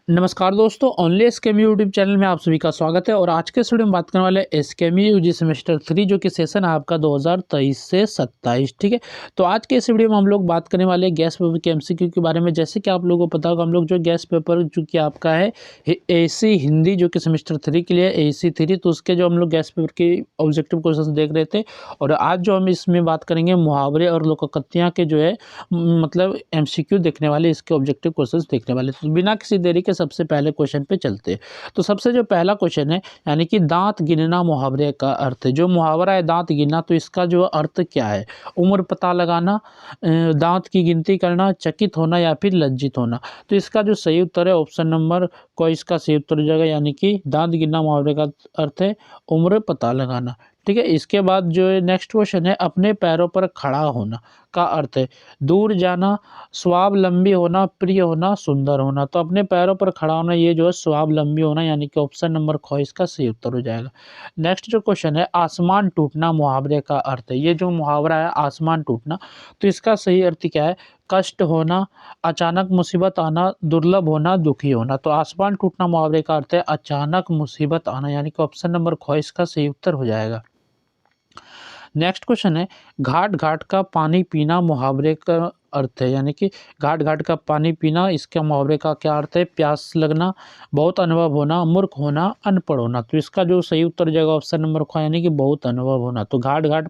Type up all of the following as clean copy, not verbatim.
नमस्कार दोस्तों, only एसकेएमयू YouTube channel में आप सभी का स्वागत है। और आज के इस वीडियो में बात करने वाले एसकेएमयू यूजी सेमेस्टर 3 जो कि सेशन है आपका 2023 से 27। ठीक है, तो आज के इस वीडियो में हम लोग बात करने वाले गैस पेपर के एमसीक्यू के बारे में। जैसे कि आप लोगों को पता होगा, हम लोग जो गैस पेपर जो कि आपका है एसी हिंदी जो कि सेमेस्टर 3 के लिए एसी 3, तो उसके जो हम लोग गैस पेपर के ऑब्जेक्टिव क्वेश्चन देख रहे थे। और आज जो हम इसमें बात करेंगे मुहावरे और लोकोक्तियाँ के जो है मतलब एमसीक्यू देखने वाले, इसके ऑब्जेक्टिव क्वेश्चंस देखने वाले। तो बिना किसी देरी के सबसे पहले क्वेश्चन पे चलते हैं। तो सबसे जो पहला क्वेश्चन है, यानी कि दांत गिनना मुहावरे का अर्थ है। जो मुहावरा है दांत गिनना, तो इसका जो अर्थ क्या है? उम्र पता लगाना, दांत की गिनती करना, चकित होना या फिर लज्जित होना। तो इसका जो सही उत्तर है ऑप्शन नंबर को इसका सही उत्तर हो जाएगा, यानी कि दांत गिनना मुहावरे का अर्थ है उम्र पता लगाना। ठीक है, इसके बाद जो नेक्स्ट क्वेश्चन है, अपने पैरों पर खड़ा होना का अर्थ है दूर जाना, स्वावलंबी होना, प्रिय होना, सुंदर होना। तो अपने पैरों पर खड़ा होना, ये जो है स्वावलंबी होना, यानी कि ऑप्शन नंबर ख इसका सही उत्तर हो जाएगा। नेक्स्ट जो क्वेश्चन है, आसमान टूटना मुहावरे का अर्थ है। ये जो मुहावरा है आसमान टूटना, तो इसका सही अर्थ क्या है? कष्ट होना, अचानक मुसीबत आना, दुर्लभ होना, दुखी होना। तो आसमान टूटना मुहावरे का अर्थ है अचानक मुसीबत आना, यानी कि ऑप्शन नंबर ख इसका सही उत्तर हो जाएगा। नेक्स्ट क्वेश्चन है, घाट घाट का पानी पीना मुहावरे का अर्थ है। यानी कि घाट घाट का पानी पीना, इसके मुहावरे का क्या अर्थ है? प्यास लगना, बहुत अनुभव होना, मूर्ख होना, अनपढ़ होना। तो इसका जो सही उत्तर हो जाएगा ऑप्शन नंबर ख, यानी कि बहुत अनुभव होना। तो घाट घाट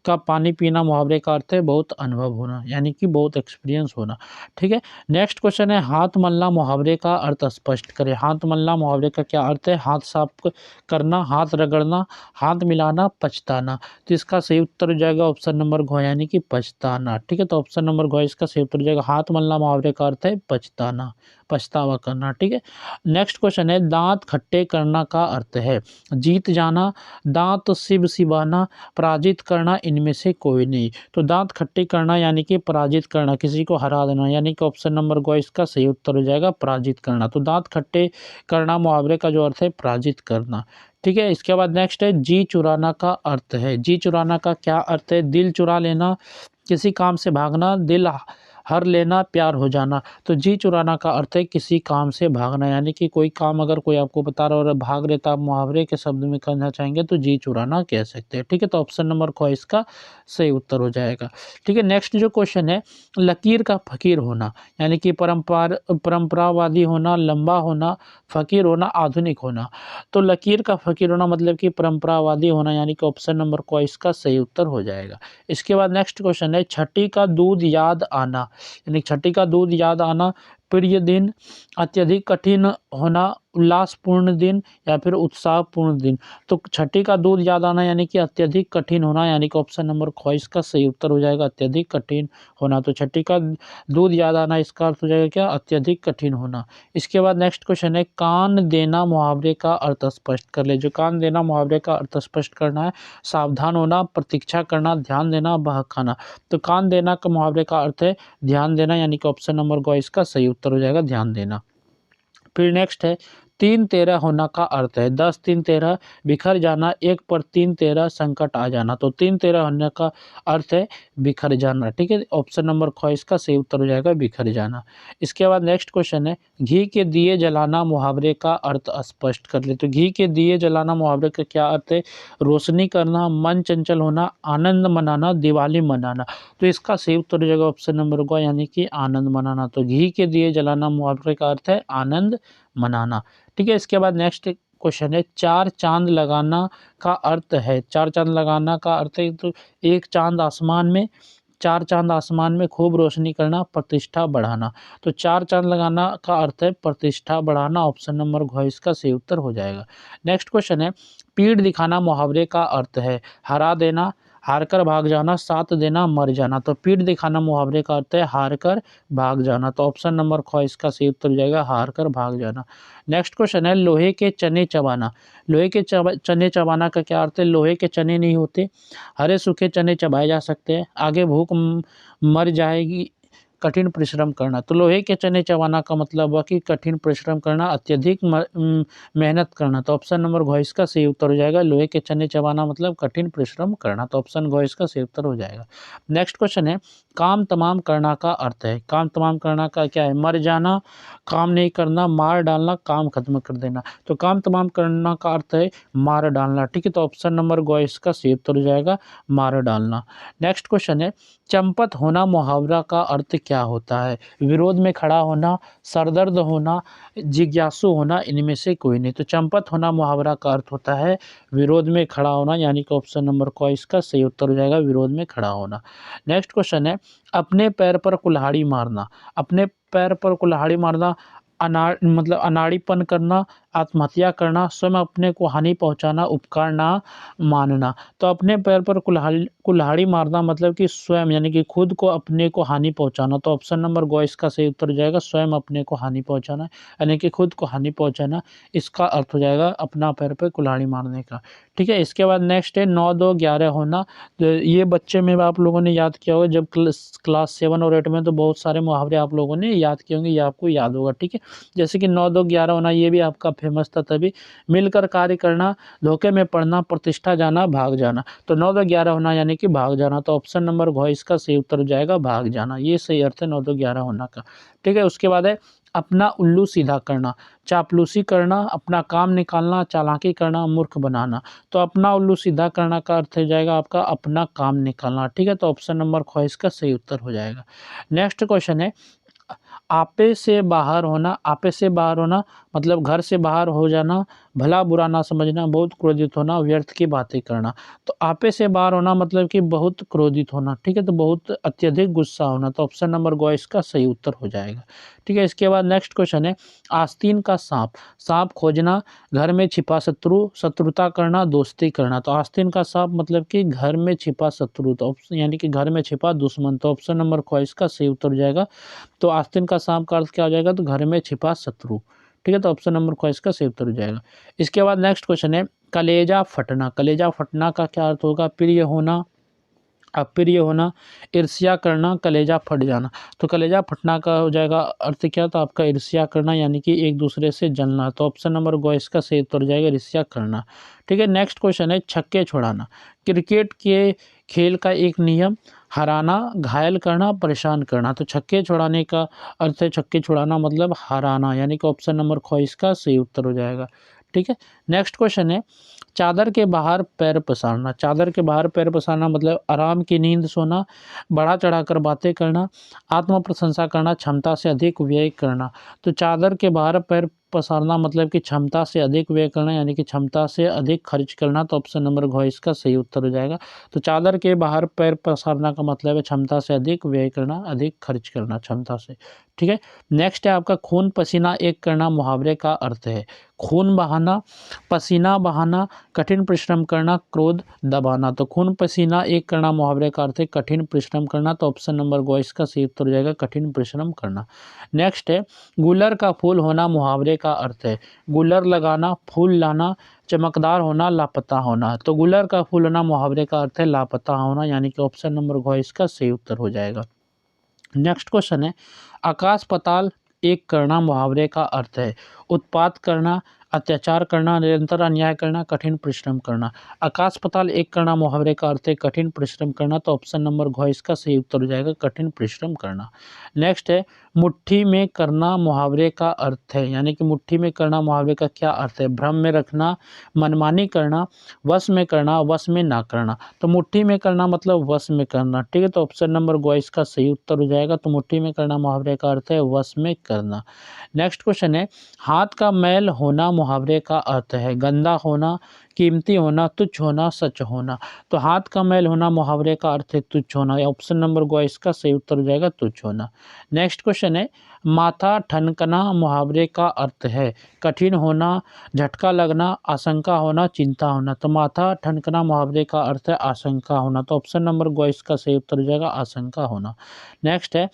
का पानी पीना मुहावरे का अर्थ है बहुत अनुभव होना, यानी कि बहुत एक्सपीरियंस होना। ठीक है, नेक्स्ट क्वेश्चन है, हाथ मलना मुहावरे का अर्थ स्पष्ट करें। हाथ मलना मुहावरे का क्या अर्थ है? हाथ साफ करना, हाथ रगड़ना, हाथ मिलाना, पछताना। तो इसका सही उत्तर हो जाएगा ऑप्शन नंबर घ, यानी कि पछताना। ठीक है, तो ऑप्शन नंबर घ इसका सही उत्तर हो जाएगा। हाथ मलना मुहावरे का अर्थ है पछताना, पछतावा करना। ठीक है, नेक्स्ट क्वेश्चन है, दांत खट्टे करना का अर्थ है जीत जाना, दांत सिब सिबाना, पराजित करना, इनमें से कोई नहीं। तो दांत खट्टे करना यानी कि पराजित करना, किसी को हरा देना, यानी कि ऑप्शन नंबर ग इसका सही उत्तर हो जाएगा पराजित करना। तो दांत खट्टे करना मुहावरे का जो अर्थ है पराजित करना। ठीक है, इसके बाद नेक्स्ट है, जी चुराना का अर्थ है। जी चुराना का क्या अर्थ है? दिल चुरा लेना, किसी काम से भागना, दिल हर लेना, प्यार हो जाना। तो जी चुराना का अर्थ है किसी काम से भागना, यानी कि कोई काम अगर कोई आपको बता रहा और भाग रहे, तो आप मुहावरे के शब्द में कहना चाहेंगे तो जी चुराना कह सकते हैं। ठीक है, तो ऑप्शन नंबर ख इसका सही उत्तर हो जाएगा। ठीक है, नेक्स्ट जो क्वेश्चन है, लकीर का फकीर होना, यानी कि परंपरावादी होना, लंबा होना, फकीर होना, आधुनिक होना। तो लकीर का फकीर होना मतलब कि परंपरावादी होना, यानी कि ऑप्शन नंबर क इसका सही उत्तर हो जाएगा। इसके बाद नेक्स्ट क्वेश्चन है, छठी का दूध याद आना, यानी छठी का दूध याद आना, प्रिय दिन, अत्यधिक कठिन होना, उल्लासपूर्ण दिन या फिर उत्साहपूर्ण दिन। तो छठी का दूध याद आना यानी कि अत्यधिक कठिन होना, यानी कि ऑप्शन नंबर ख इसका सही उत्तर हो जाएगा अत्यधिक कठिन होना। तो छठी का दूध याद आना, इसका अर्थ हो जाएगा क्या? अत्यधिक कठिन होना। इसके बाद नेक्स्ट क्वेश्चन है, कान देना मुहावरे का अर्थ स्पष्ट कर ले। जो कान देना मुहावरे का अर्थ स्पष्ट करना है, सावधान होना, प्रतीक्षा करना, ध्यान देना, बहकाना। तो कान देना का मुहावरे का अर्थ है ध्यान देना, यानी कि ऑप्शन नंबर ग इसका सही उत्तर हो जाएगा ध्यान देना। फिर नेक्स्ट है, तीन तेरह होना का अर्थ है 10 3 13 बिखर जाना, 1 पर 3 13 संकट आ जाना। तो 3 13 होने का अर्थ है बिखर जाना। ठीक है, ऑप्शन नंबर ख इसका सही उत्तर हो जाएगा बिखर जाना। इसके बाद नेक्स्ट क्वेश्चन है, घी के दिए जलाना मुहावरे का अर्थ स्पष्ट कर ले। तो घी के दिए जलाना मुहावरे का क्या अर्थ है? रोशनी करना, मन चंचल होना, आनंद मनाना, दिवाली मनाना। तो इसका सही उत्तर हो जाएगा ऑप्शन नंबर ग, यानी कि आनंद मनाना। तो घी के दिए जलाना मुहावरे का अर्थ है आनंद मनाना। ठीक है, इसके बाद नेक्स्ट क्वेश्चन है, चार चांद लगाना का अर्थ है। चार चांद लगाना का अर्थ है तो एक चांद आसमान में, चार चांद आसमान में खूब रोशनी करना, प्रतिष्ठा बढ़ाना। तो चार चांद लगाना का अर्थ है प्रतिष्ठा बढ़ाना, ऑप्शन नंबर घ इसका सही उत्तर हो जाएगा। नेक्स्ट क्वेश्चन है, पीठ दिखाना मुहावरे का अर्थ है हरा देना, हार कर भाग जाना, साथ देना, मर जाना। तो पीठ दिखाना मुहावरे का अर्थ है हार कर भाग जाना। तो ऑप्शन नंबर ख इसका सही उत्तर हो जाएगा हार कर भाग जाना। नेक्स्ट क्वेश्चन है, लोहे के चने चबाना। लोहे के चने चबाना का क्या अर्थ है? लोहे के चने नहीं होते, हरे सूखे चने चबाए जा सकते हैं, आगे भूख मर जाएगी, कठिन परिश्रम करना। तो लोहे के चने चबाना का मतलब हुआ कि कठिन परिश्रम करना, अत्यधिक मेहनत करना। तो ऑप्शन नंबर घ इसका सही उत्तर हो जाएगा लोहे के चने चबाना मतलब कठिन परिश्रम करना। तो ऑप्शन घ इसका सही उत्तर हो जाएगा। नेक्स्ट क्वेश्चन है, काम तमाम करना का अर्थ है, काम तमाम करना का क्या है, मर जाना, काम नहीं करना, मार डालना, काम खत्म कर देना। तो काम तमाम करना का अर्थ है मार डालना, ठीक है। तो ऑप्शन नंबर ग इसका सही उत्तर हो जाएगा मार डालना। नेक्स्ट क्वेश्चन है, चंपत होना मुहावरा का अर्थ क्या होता है? विरोध में खड़ा होना, सरदर्द होना, जिज्ञासु होना, इनमें से कोई नहीं। तो चंपत होना मुहावरा का अर्थ होता है विरोध में खड़ा होना, यानी कि ऑप्शन नंबर क इसका सही उत्तर हो जाएगा विरोध में खड़ा होना। नेक्स्ट क्वेश्चन है, अपने पैर पर कुल्हाड़ी मारना। अपने पैर पर कुल्हाड़ी मारना मतलब अनाड़ीपन करना, आत्महत्या करना, स्वयं अपने को हानि पहुंचाना, उपकार ना मानना। तो अपने पैर पर कुल्हाड़ी मारना मतलब कि स्वयं, यानी कि खुद को अपने को हानि पहुंचाना। तो ऑप्शन नंबर ग इसका सही उत्तर हो जाएगा स्वयं अपने को हानि पहुंचाना, यानी कि खुद को हानि पहुंचाना, इसका अर्थ हो जाएगा अपना पैर पर कुल्हाड़ी मारने का, ठीक है। इसके बाद नेक्स्ट है 9 2 11 होना। तो ये बच्चे में आप लोगों ने याद किया होगा, जब क्लास 7 और 8 में तो बहुत सारे मुहावरे आप लोगों ने याद किए होंगे, ये आपको याद होगा, ठीक है। जैसे कि 9 2 11 होना, ये भी आपका फेमस था तभी। मिलकर कार्य करना, धोखे में पड़ना, प्रतिष्ठा जाना, भाग जाना। तो 9 2 11 होना यानी कि भाग जाना। तो ऑप्शन नंबर घ इसका सही उत्तर हो जाएगा भाग जाना, ये सही अर्थ है 9 2 11 होना का, ठीक है। उसके बाद है अपना उल्लू सीधा करना, चापलूसी करना, अपना काम निकालना, चालाकी करना, मूर्ख बनाना। तो अपना उल्लू सीधा करना का अर्थ हो जाएगा आपका अपना काम निकालना, ठीक है। तो ऑप्शन नंबर ख इसका सही उत्तर हो जाएगा। नेक्स्ट क्वेश्चन है, आपे से बाहर होना। आपे से बाहर होना मतलब घर से बाहर हो जाना, भला बुरा ना समझना, बहुत क्रोधित होना, व्यर्थ की बातें करना। तो आपे से बाहर होना मतलब कि बहुत क्रोधित होना, ठीक है। तो बहुत अत्यधिक गुस्सा होना। तो ऑप्शन नंबर ग इसका सही उत्तर हो जाएगा, ठीक है। इसके बाद नेक्स्ट क्वेश्चन है, आस्तीन का सांप। सांप खोजना, घर में छिपा शत्रु, शत्रुता करना, दोस्ती करना। तो आस्तीन का सांप मतलब कि घर में छिपा शत्रु, तो यानी कि घर में छिपा दुश्मन। तो ऑप्शन नंबर ख इसका सही उत्तर हो जाएगा। तो आस्तीन का सांप का अर्थ क्या हो जाएगा, तो घर में छिपा शत्रु, ठीक है। तो ऑप्शन नंबर ख इसका सही उत्तर हो जाएगा। इसके बाद नेक्स्ट क्वेश्चन है, कलेजा फटना। कलेजा फटना का क्या अर्थ होगा, प्रिय होना, अप्रिय होना, ईर्ष्या करना, कलेजा फट जाना। तो कलेजा फटना का हो जाएगा अर्थ क्या, तो आपका ईर्ष्या करना, यानी कि एक दूसरे से जलना। तो ऑप्शन नंबर ग इसका सही उत्तर हो जाएगा ईर्ष्या करना, ठीक है। नेक्स्ट क्वेश्चन है, छक्के छुड़ाना। क्रिकेट के खेल का एक नियम, हराना, घायल करना, परेशान करना। तो छक्के छुड़ाने का अर्थ है, छक्के छुड़ाना मतलब हराना, यानी कि ऑप्शन नंबर ख इसका सही उत्तर हो जाएगा, ठीक है। नेक्स्ट क्वेश्चन है, चादर के बाहर पैर पसारना। चादर के बाहर पैर पसारना मतलब आराम की नींद सोना, बढ़ा चढ़ाकर बातें करना, आत्म प्रशंसा करना, क्षमता से अधिक व्यय करना। तो चादर के बाहर पैर पसारना मतलब कि क्षमता से अधिक व्यय करना, यानी कि क्षमता से अधिक खर्च करना। तो ऑप्शन नंबर घ इसका सही उत्तर हो जाएगा। तो चादर के बाहर पैर पसारना का मतलब है क्षमता से अधिक व्यय करना, अधिक खर्च करना क्षमता से, ठीक है। नेक्स्ट है आपका खून पसीना एक करना मुहावरे का अर्थ है, खून बहाना, पसीना बहाना, कठिन परिश्रम करना, क्रोध दबाना। तो खून पसीना एक करना मुहावरे का अर्थ है कठिन परिश्रम करना। तो ऑप्शन नंबर ग इसका सही उत्तर हो जाएगा कठिन परिश्रम करना। नेक्स्ट है, गुलर का फूल होना मुहावरे का अर्थ है, गुलर लगाना, फूल लाना, चमकदार होना, लापता होना। तो गुलर का फूल होना मुहावरे का अर्थ है लापता होना, यानी कि ऑप्शन नंबर घ इसका सही उत्तर हो जाएगा। नेक्स्ट क्वेश्चन है, आकाश पाताल एक करना मुहावरे का अर्थ है, उत्पात करना, अत्याचार करना, निरंतर अन्याय करना, कठिन परिश्रम करना। आकाश पाताल एक करना मुहावरे का अर्थ है कठिन परिश्रम करना। तो ऑप्शन नंबर घ इसका सही उत्तर हो जाएगा कठिन परिश्रम करना। नेक्स्ट है, मुट्ठी में करना मुहावरे का अर्थ है, यानी कि मुट्ठी में करना मुहावरे का क्या अर्थ है, भ्रम में रखना, मनमानी करना, वश में करना, वश में ना करना। तो मुट्ठी में करना मतलब वश में करना, ठीक है। तो ऑप्शन नंबर ग इसका सही उत्तर हो जाएगा। तो मुट्ठी में करना मुहावरे का अर्थ है वश में करना। नेक्स्ट क्वेश्चन है, हाथ का मैल होना मुहावरे का अर्थ है, गंदा होना, कीमती होना, तुच्छ होना, सच होना। तो हाथ का मैल होना मुहावरे का अर्थ है तुच्छ होना, ऑप्शन नंबर ग इसका सही उत्तर हो जाएगा तुच्छ होना। नेक्स्ट क्वेश्चन है, माथा ठनकना मुहावरे का अर्थ है कठिन होना, झटका लगना, आशंका होना, चिंता होना। तो माथा ठनकना मुहावरे का अर्थ है आशंका होना। तो ऑप्शन नंबर ग इसका सही उत्तर हो जाएगा आशंका होना। नेक्स्ट है,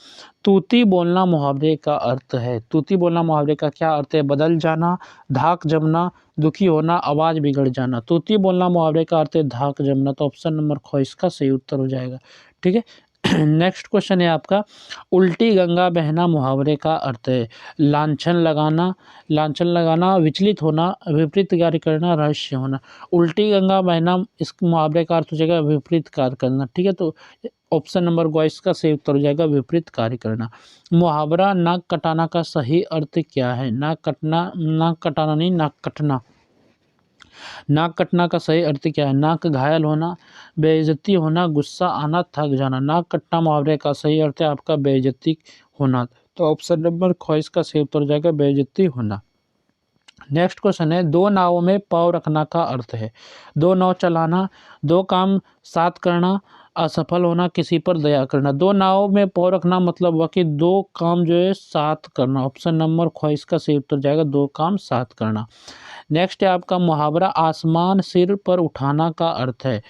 तूती बोलना मुहावरे का अर्थ है, तूती बोलना मुहावरे का क्या अर्थ है, बदल जाना, धाक जमना, दुखी होना, आवाज़ बिगड़ जाना। तूती बोलना मुहावरे का अर्थ है धाक जमना। तो ऑप्शन नंबर ख इसका सही उत्तर हो जाएगा, ठीक है। नेक्स्ट क्वेश्चन है आपका, उल्टी गंगा बहना मुहावरे का अर्थ है लांछन लगाना, लांछन लगाना, विचलित होना, विपरीत कार्य करना, रहस्य होना। उल्टी गंगा बहना इस मुहावरे का अर्थ हो जाएगा विपरीत कार्य करना, ठीक है। तो ऑप्शन नंबर ग इसका सही उत्तर हो जाएगा विपरीत कार्य करना। मुहावरा नाक कटाना का सही अर्थ क्या है? नाक कटना, नाक कटाना नहीं, नाक कटना। नाक कटना का सही अर्थ क्या है? नाक घायल होना, बेइज्जती होना, गुस्सा आना, थक जाना। नाक कटना मुहावरे का सही अर्थ है आपका बेइज्जती होना। तो ऑप्शन नंबर ख इसका सही उत्तर हो जाएगा बेइज्जती होना। नेक्स्ट क्वेश्चन है, दो नावों में पाँव रखना का अर्थ है? दो नाव चलाना, दो काम साथ करना, असफल होना, किसी पर दया करना। दो नाव में पाँव रखना मतलब हुआ कि दो काम जो है साथ करना। ऑप्शन नंबर ख इसका सही उत्तर जाएगा दो काम साथ करना। नेक्स्ट है आपका मुहावरा आसमान सिर पर उठाना का अर्थ है?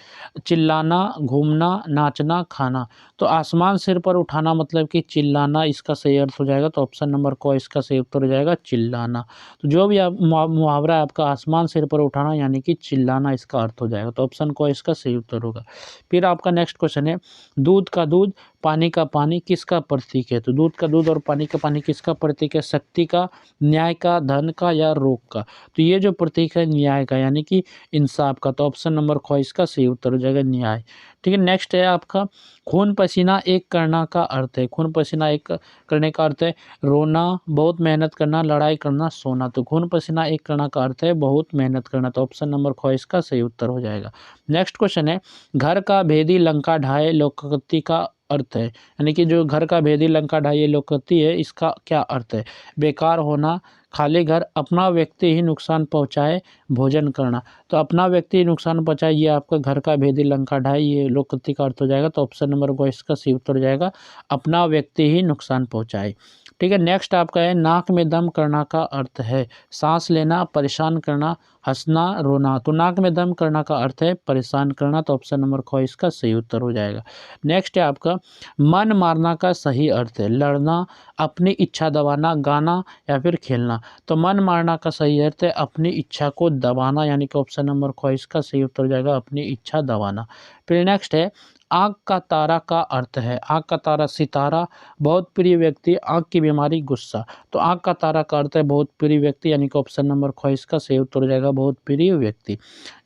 चिल्लाना, घूमना, नाचना, खाना। तो आसमान सिर पर उठाना मतलब कि चिल्लाना इसका सही अर्थ हो जाएगा। तो ऑप्शन नंबर क इसका सही उत्तर हो जाएगा चिल्लाना। तो जो भी आप मुहावरा है आपका आसमान सिर पर उठाना यानी कि चिल्लाना इसका अर्थ हो जाएगा। तो ऑप्शन क इसका सही उत्तर होगा। फिर आपका नेक्स्ट क्वेश्चन है, दूध का दूध, पानी का पानी किसका प्रतीक है? तो दूध का दूध और पानी का पानी किसका प्रतीक है? शक्ति का, न्याय का, धन का या रोग का? तो ये जो प्रतीक है न्याय का यानी कि इंसाफ का। तो ऑप्शन नंबर ख इसका सही उत्तर हो जाएगा न्याय। ठीक है, नेक्स्ट है आपका खून पसीना एक करना का अर्थ है? खून पसीना एक करने का अर्थ है रोना, बहुत मेहनत करना, लड़ाई करना, सोना। तो खून पसीना एक करना का अर्थ है बहुत मेहनत करना। तो ऑप्शन नंबर ख इसका सही उत्तर हो जाएगा। नेक्स्ट क्वेश्चन है, घर का भेदी लंका ढाए लोकोक्ति का अर्थ है? यानी कि जो घर का भेदी लंका ढाए ये लोकोक्ति है इसका क्या अर्थ है? बेकार होना, खाली घर, अपना व्यक्ति ही नुकसान पहुंचाए, भोजन करना। तो अपना व्यक्ति ही नुकसान पहुंचाए ये आपका घर का भेदी लंका ढाए ये लोकोक्ति का अर्थ हो जाएगा। तो ऑप्शन नंबर ग इसका सही उत्तर हो जाएगा अपना व्यक्ति ही नुकसान पहुंचाए। ठीक है, नेक्स्ट आपका है नाक में दम करना का अर्थ है? सांस लेना, परेशान करना, हंसना, रोना। तो नाक में दम करना का अर्थ है परेशान करना। तो ऑप्शन नंबर ख इसका सही उत्तर हो जाएगा। नेक्स्ट है आपका मन मारना का सही अर्थ है? लड़ना, अपनी इच्छा दबाना, गाना या फिर खेलना। तो मन मारना का सही अर्थ है अपनी इच्छा को दबाना यानी कि ऑप्शन नंबर ख इसका सही उत्तर हो जाएगा अपनी इच्छा दबाना। फिर नेक्स्ट है आँख का तारा का अर्थ है? आँख का तारा सितारा, बहुत प्रिय व्यक्ति, आँख की बीमारी, गुस्सा। तो आँख का तारा का अर्थ है बहुत प्रिय व्यक्ति यानी कि ऑप्शन नंबर ख इसका सही उत्तर हो जाएगा बहुत प्रिय व्यक्ति।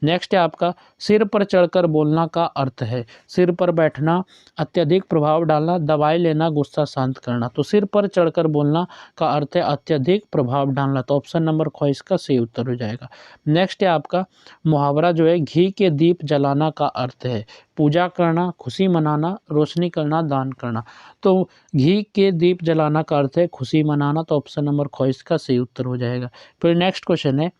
नेक्स्ट है आपका सिर पर चढ़कर बोलना का अर्थ है? सिर पर बैठना, अत्यधिक प्रभाव डालना, दवाई लेना, गुस्सा शांत करना। तो सिर पर चढ़कर बोलना का अर्थ है अत्यधिक प्रभाव डालना। तो ऑप्शन नंबर ख इसका सही उत्तर हो जाएगा। नेक्स्ट है आपका मुहावरा जो है घी के दीप जलाना का अर्थ है? पूजा करना, खुशी मनाना, रोशनी करना, दान करना। तो घी के दीप जलाना का अर्थ है खुशी मनाना। तो ऑप्शन नंबर ख इसका सही उत्तर हो जाएगा। फिर नेक्स्ट क्वेश्चन है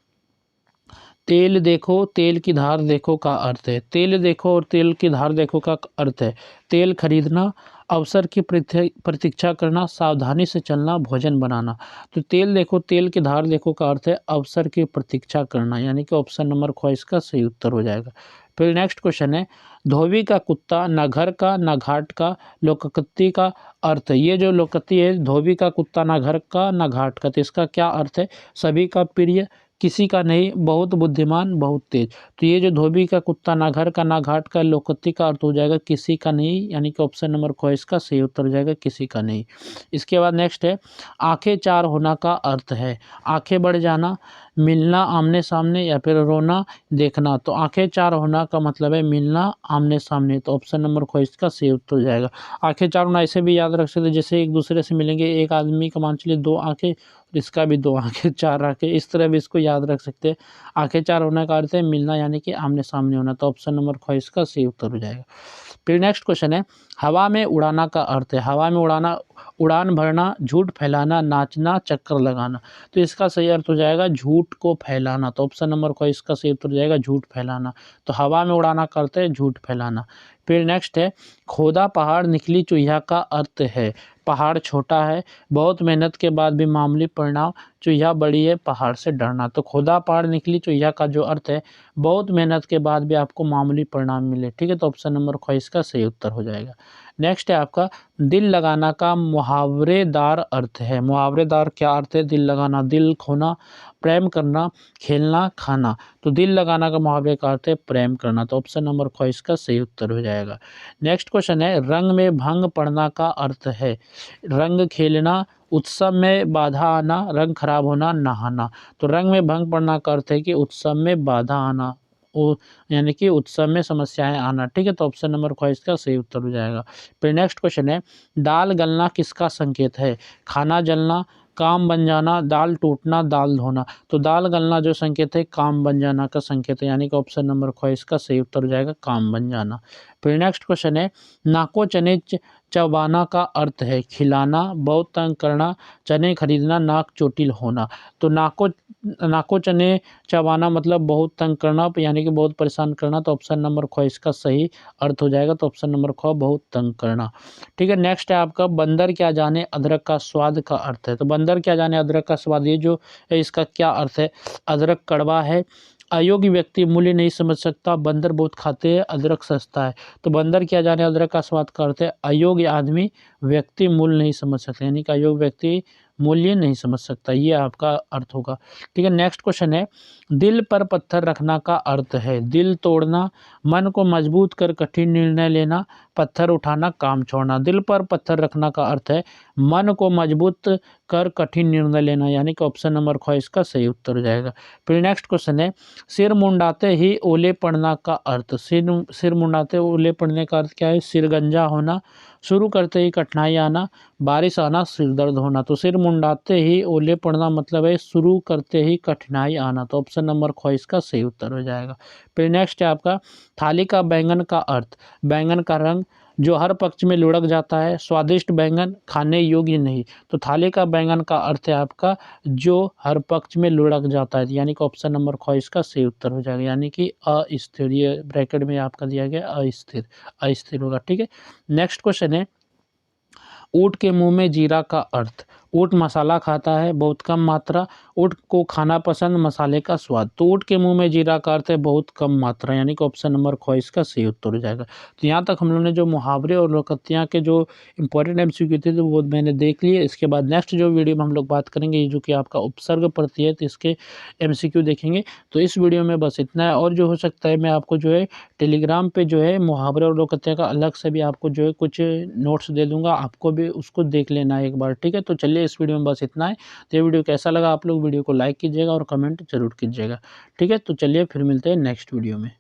तेल देखो तेल की धार देखो का अर्थ है? तेल देखो और तेल की धार देखो का अर्थ है तेल खरीदना, अवसर की प्रतीक्षा करना, सावधानी से चलना, भोजन बनाना। तो तेल देखो तेल की धार देखो का अर्थ है अवसर की प्रतीक्षा करना यानी कि ऑप्शन नंबर ख इसका सही उत्तर हो जाएगा। फिर नेक्स्ट क्वेश्चन है धोबी का कुत्ता, ना घर का ना घाट का, लोकोक्ति का अर्थ है? ये जो लोकोक्ति है धोबी का कुत्ता ना घर का ना घाट का, तो इसका क्या अर्थ है? सभी का प्रिय, किसी का नहीं, बहुत बुद्धिमान, बहुत तेज। तो ये जो धोबी का कुत्ता ना घर का ना घाट का लोकोक्ति का अर्थ हो जाएगा किसी का नहीं यानी कि ऑप्शन नंबर ख इसका सही उत्तर हो जाएगा किसी का नहीं। इसके बाद नेक्स्ट है आंखें चार होना का अर्थ है? आंखें बढ़ जाना, मिलना आमने सामने या फिर रोना देखना। तो आंखें चार होना का मतलब है मिलना आमने सामने। तो ऑप्शन नंबर ख इसका सही उत्तर हो जाएगा। आंखें चार होना ऐसे भी याद रख सकते हैं जैसे एक दूसरे से मिलेंगे, एक आदमी का मान चलिए दो आंखें, इसका भी दो आंखें चार आंखें, इस तरह भी इसको याद रख सकते हैं। आंखें चार होने का अर्थ है मिलना यानी कि आमने सामने होना। तो ऑप्शन नंबर ख इसका सही उत्तर हो जाएगा। फिर नेक्स्ट क्वेश्चन है हवा में उड़ाना का अर्थ है? हवा में उड़ाना, उड़ान भरना, झूठ फैलाना, नाचना, चक्कर लगाना। तो इसका सही अर्थ हो जाएगा झूठ को फैलाना। तो ऑप्शन नंबर ख इसका सही उत्तर हो जाएगा झूठ फैलाना। तो हवा में उड़ाना का अर्थ है झूठ फैलाना। फिर नेक्स्ट है खोदा पहाड़ निकली चुहिया का अर्थ है? पहाड़ छोटा है, बहुत मेहनत के बाद भी मामूली परिणाम, चुहिया बड़ी है, पहाड़ से डरना। तो खोदा पहाड़ निकली चुहिया का जो अर्थ है बहुत मेहनत के बाद भी आपको मामूली परिणाम मिले। ठीक है, तो ऑप्शन नंबर ख इसका सही उत्तर हो जाएगा। नेक्स्ट है आपका दिल लगाना का मुहावरेदार अर्थ है? मुहावरेदार क्या अर्थ है? दिल लगाना, दिल खोना, प्रेम करना, खेलना, खाना। तो दिल लगाना का मुहावरे का अर्थ है प्रेम करना। तो ऑप्शन नंबर ख इसका सही उत्तर हो जाएगा। नेक्स्ट क्वेश्चन है रंग में भंग पड़ना का अर्थ है? रंग खेलना, उत्सव में बाधा आना, रंग खराब होना, नहाना। तो रंग में भंग पड़ना का अर्थ है कि उत्सव में बाधा आना, यानी कि उत्सव में समस्याएं आना। ठीक है, तो ऑप्शन नंबर ख इसका सही उत्तर हो जाएगा। फिर नेक्स्ट क्वेश्चन है, दाल गलना किसका संकेत है? खाना जलना, काम बन जाना, दाल टूटना, दाल धोना। तो दाल गलना जो संकेत है काम बन जाना का संकेत है, यानी कि ऑप्शन नंबर ख इसका सही उत्तर हो जाएगा काम बन जाना। फिर नेक्स्ट क्वेश्चन है, नाको चने चबाना का अर्थ है खिलाना, बहुत तंग करना, चने खरीदना, नाक चोटिल होना। तो नाको चने चबाना मतलब बहुत तंग करना, यानी कि बहुत परेशान करना। तो ऑप्शन नंबर ख इसका सही अर्थ हो जाएगा। तो ऑप्शन नंबर ख बहुत तंग करना। ठीक है, नेक्स्ट है आपका, बंदर क्या जाने अदरक का स्वाद का अर्थ है। तो बंदर क्या जाने अदरक का स्वाद, ये जो है इसका क्या अर्थ है? अदरक कड़वा है, अयोग्य व्यक्ति मूल्य नहीं समझ सकता, बंदर बहुत खाते हैं, अदरक सस्ता है। तो बंदर क्या जाने अदरक का स्वाद का अर्थ है अयोग्य आदमी व्यक्ति मूल्य नहीं समझ सकता, यानी कि अयोग्य व्यक्ति मूल्य नहीं समझ सकता, ये आपका अर्थ होगा। ठीक है, नेक्स्ट क्वेश्चन है, दिल पर पत्थर रखना का अर्थ है दिल तोड़ना, मन को मजबूत कर कठिन निर्णय लेना, पत्थर उठाना, काम छोड़ना। दिल पर पत्थर रखना का अर्थ है मन को मजबूत कर कठिन निर्णय लेना, यानी कि ऑप्शन नंबर ख इसका सही उत्तर हो जाएगा। फिर नेक्स्ट क्वेश्चन है, सिर मुंडाते ही ओले पड़ना का अर्थ। सिर मुंडाते ओले पड़ने का अर्थ क्या है? सिर गंजा होना, शुरू करते ही कठिनाई आना, बारिश आना, सिर दर्द होना। तो सिर मुंडाते ही ओले पड़ना मतलब है शुरू करते ही कठिनाई आना। तो ऑप्शन नंबर ख इसका सही उत्तर हो जाएगा। फिर नेक्स्ट है आपका, थाली का बैंगन का अर्थ। बैंगन का रंग, जो हर पक्ष में लुढ़क जाता है, स्वादिष्ट बैंगन, खाने योग्य नहीं। तो थाली का बैंगन का अर्थ है आपका जो हर पक्ष में लुढ़क जाता है, यानी कि ऑप्शन नंबर ख इसका सही उत्तर हो जाएगा, यानी कि अस्थिर, ये ब्रैकेट में आपका दिया गया अस्थिर, अस्थिर होगा। ठीक है, नेक्स्ट क्वेश्चन है, ऊँट के मुंह में जीरा का अर्थ। ऊँट मसाला खाता है, बहुत कम मात्रा, ऊँट को खाना पसंद, मसाले का स्वाद। तो ऊँट के मुंह में जीरा का अर्थ है बहुत कम मात्रा, यानी कि ऑप्शन नंबर ख इसका सही उत्तर हो जाएगा। तो यहाँ तक हम लोगों ने जो मुहावरे और लोकोक्तियाँ के जो इंपॉर्टेंट एमसीक्यू थे तो वो मैंने देख लिए। इसके बाद नेक्स्ट जो वीडियो में हम लोग बात करेंगे, ये जो कि आपका उपसर्ग प्रत्यय इसके एमसीक्यू देखेंगे। तो इस वीडियो में बस इतना है, और जो हो सकता है मैं आपको जो है टेलीग्राम पे जो है मुहावरे और लोकोक्तियाँ का अलग से भी आपको जो है कुछ नोट्स दे दूँगा, आपको भी उसको देख लेना है एक बार। ठीक है, तो चलिए इस वीडियो में बस इतना है। तो ये वीडियो कैसा लगा आप लोग वीडियो को लाइक कीजिएगा और कमेंट जरूर कीजिएगा। ठीक है, तो चलिए फिर मिलते हैं नेक्स्ट वीडियो में।